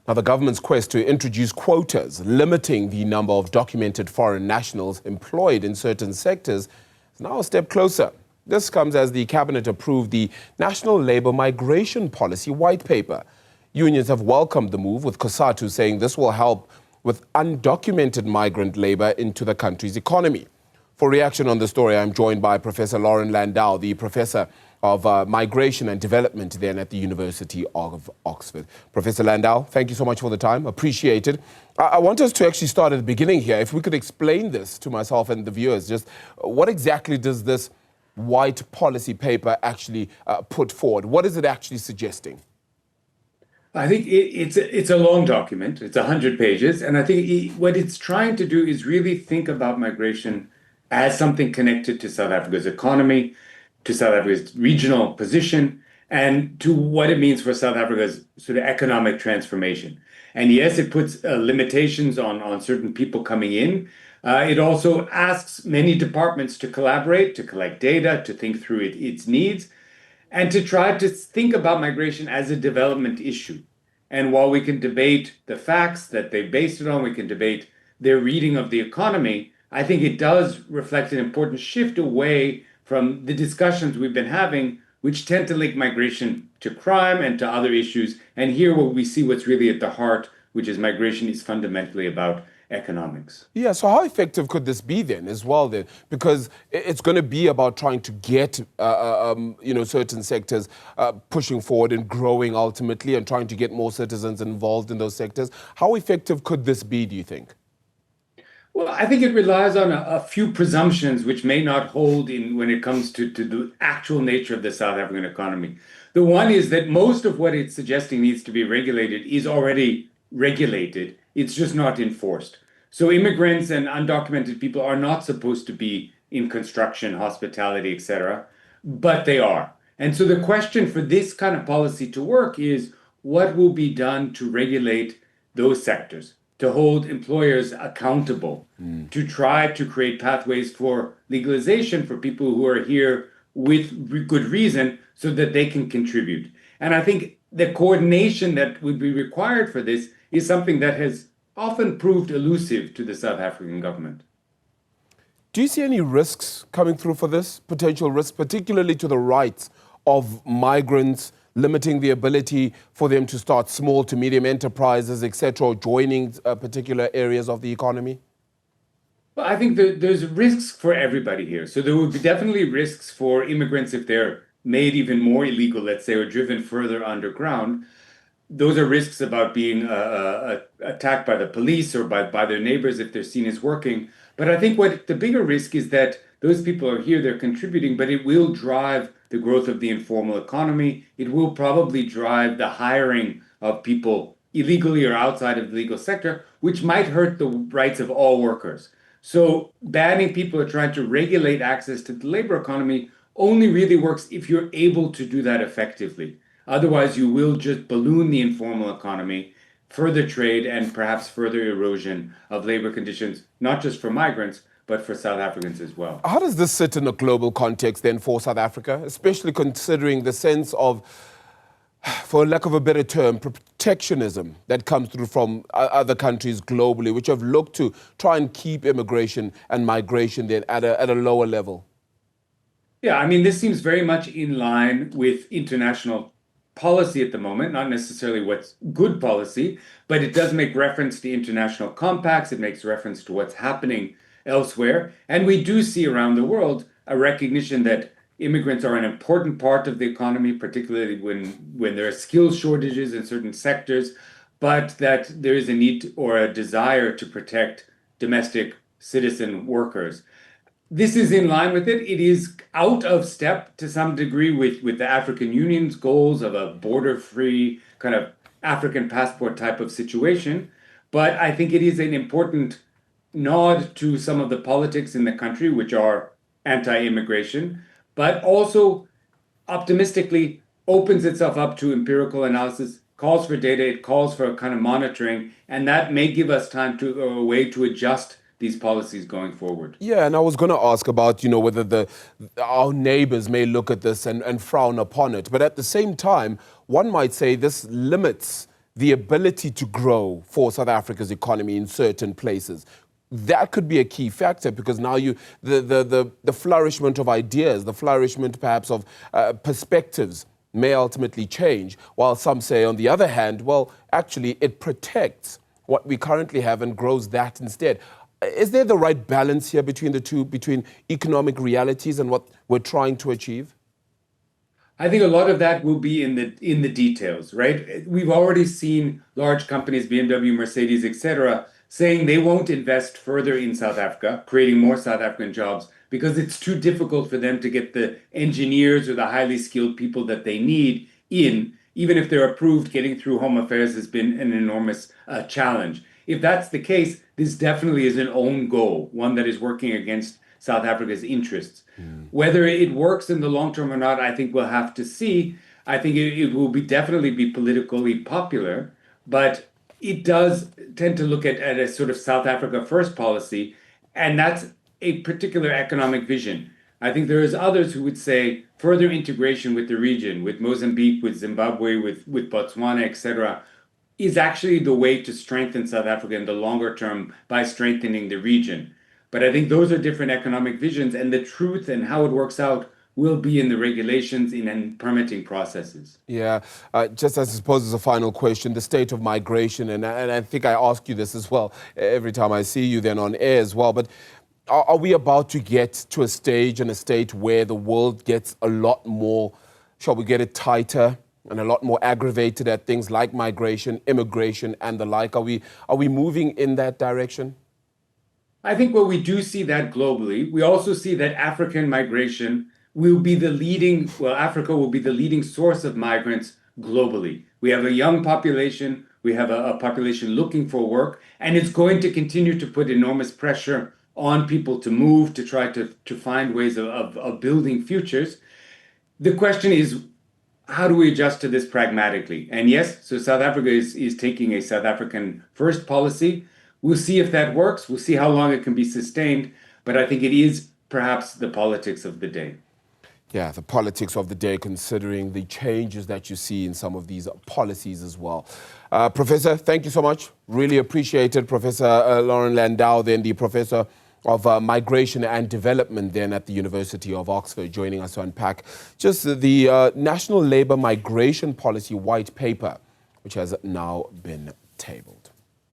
Now, the government's quest to introduce quotas limiting the number of documented foreign nationals employed in certain sectors is now a step closer. This comes as the cabinet approved the National Labour Migration Policy White Paper. Unions have welcomed the move, with Cosatu saying this will help with undocumented migrant labour into the country's economy. For reaction on the story, I'm joined by Professor Loren Landau, the Professor of Migration and Development then at the University of Oxford. Professor Landau, thank you so much for the time. Appreciate it. I want us to actually start at the beginning here. If we could explain this to myself and the viewers, just what exactly does this white policy paper actually put forward? What is it actually suggesting? I think it's a long document. It's 100 pages. And I think what it's trying to do is really think about migration as something connected to South Africa's economy, to South Africa's regional position, and to what it means for South Africa's sort of economic transformation. And yes, it puts limitations on certain people coming in. It also asks many departments to collaborate, to collect data, to think through its needs, and to try to think about migration as a development issue. And while we can debate the facts that they based it on, we can debate their reading of the economy, I think it does reflect an important shift away from the discussions we've been having, which tend to link migration to crime and to other issues. And here what we see what's really at the heart, which is migration is fundamentally about economics. Yeah, so how effective could this be then as well then? Because it's going to be about trying to get, certain sectors pushing forward and growing ultimately and trying to get more citizens involved in those sectors. How effective could this be, do you think? Well, I think it relies on a few presumptions which may not hold in when it comes to the actual nature of the South African economy. The one is that most of what it's suggesting needs to be regulated is already regulated. It's just not enforced. So immigrants and undocumented people are not supposed to be in construction, hospitality, etc., but they are. And so the question for this kind of policy to work is what will be done to regulate those sectors, to hold employers accountable, to try to create pathways for legalization for people who are here with good reason so that they can contribute. And I think the coordination that would be required for this is something that has often proved elusive to the South African government. Do you see any risks coming through for this, potential risks, particularly to the rights of migrants, limiting the ability for them to start small to medium enterprises, etc., or joining particular areas of the economy? Well, I think there's risks for everybody here. So there would be definitely risks for immigrants if they're made even more illegal, let's say, or driven further underground. Those are risks about being attacked by the police or by their neighbors if they're seen as working. But I think what the bigger risk is that those people are here, they're contributing, but it will drive the growth of the informal economy. It will probably drive the hiring of people illegally or outside of the legal sector, which might hurt the rights of all workers. So banning people or trying to regulate access to the labor economy only really works if you're able to do that effectively. Otherwise, you will just balloon the informal economy, further trade, and perhaps further erosion of labor conditions, not just for migrants, but for South Africans as well. How does this sit in a global context then for South Africa, especially considering the sense of, for lack of a better term, protectionism that comes through from other countries globally, which have looked to try and keep immigration and migration then at a lower level? Yeah, I mean, this seems very much in line with international policy at the moment, not necessarily what's good policy, but it does make reference to international compacts. It makes reference to what's happening elsewhere. And we do see around the world a recognition that immigrants are an important part of the economy, particularly when there are skills shortages in certain sectors, but that there is a need or a desire to protect domestic citizen workers. This is in line with it. It is out of step to some degree with the African Union's goals of a border-free kind of African passport type of situation. But I think it is an important nod to some of the politics in the country, which are anti-immigration, but also optimistically opens itself up to empirical analysis, calls for data, it calls for a kind of monitoring, and that may give us time to a way to adjust these policies going forward. Yeah, and I was going to ask about, whether our neighbors may look at this and frown upon it. But at the same time, one might say this limits the ability to grow for South Africa's economy in certain places. That could be a key factor, because now the flourishment of ideas, the flourishment perhaps of perspectives may ultimately change, while some say, on the other hand, well, actually it protects what we currently have and grows that instead. Is there the right balance here between the two, between economic realities and what we're trying to achieve? I think a lot of that will be in the details, right? We've already seen large companies, BMW, Mercedes, etc., saying they won't invest further in South Africa, creating more South African jobs, because it's too difficult for them to get the engineers or the highly skilled people that they need in. Even if they're approved, getting through Home Affairs has been an enormous challenge. If that's the case, this definitely is an own goal, one that is working against South Africa's interests. Whether it works in the long term or not, I think we'll have to see. I think it will definitely be politically popular, but it does tend to look at a sort of South Africa first policy, and that's a particular economic vision. I think there is others who would say further integration with the region, with Mozambique, with Zimbabwe, with Botswana, etc., is actually the way to strengthen South Africa in the longer term by strengthening the region. But I think those are different economic visions, and the truth and how it works out will be in the regulations and permitting processes. Yeah, just I suppose as a final question, the state of migration, and I think I ask you this as well every time I see you then on air as well, but are we about to get to a stage and a state where the world gets a lot more, shall we get it, tighter and a lot more aggravated at things like migration, immigration and the like? Are we moving in that direction? I think where we do see that globally, we also see that African migration will be Africa will be the leading source of migrants globally. We have a young population, we have a population looking for work, and it's going to continue to put enormous pressure on people to move, to try to find ways of building futures. The question is, how do we adjust to this pragmatically? And yes, so South Africa is taking a South African first policy. We'll see if that works. We'll see how long it can be sustained. But I think it is perhaps the politics of the day. Yeah, the politics of the day, considering the changes that you see in some of these policies as well. Professor, thank you so much. Really appreciate it. Professor Loren Landau, then the Professor of Migration and Development then at the University of Oxford, joining us to unpack just the National Labour Migration Policy White Paper, which has now been tabled.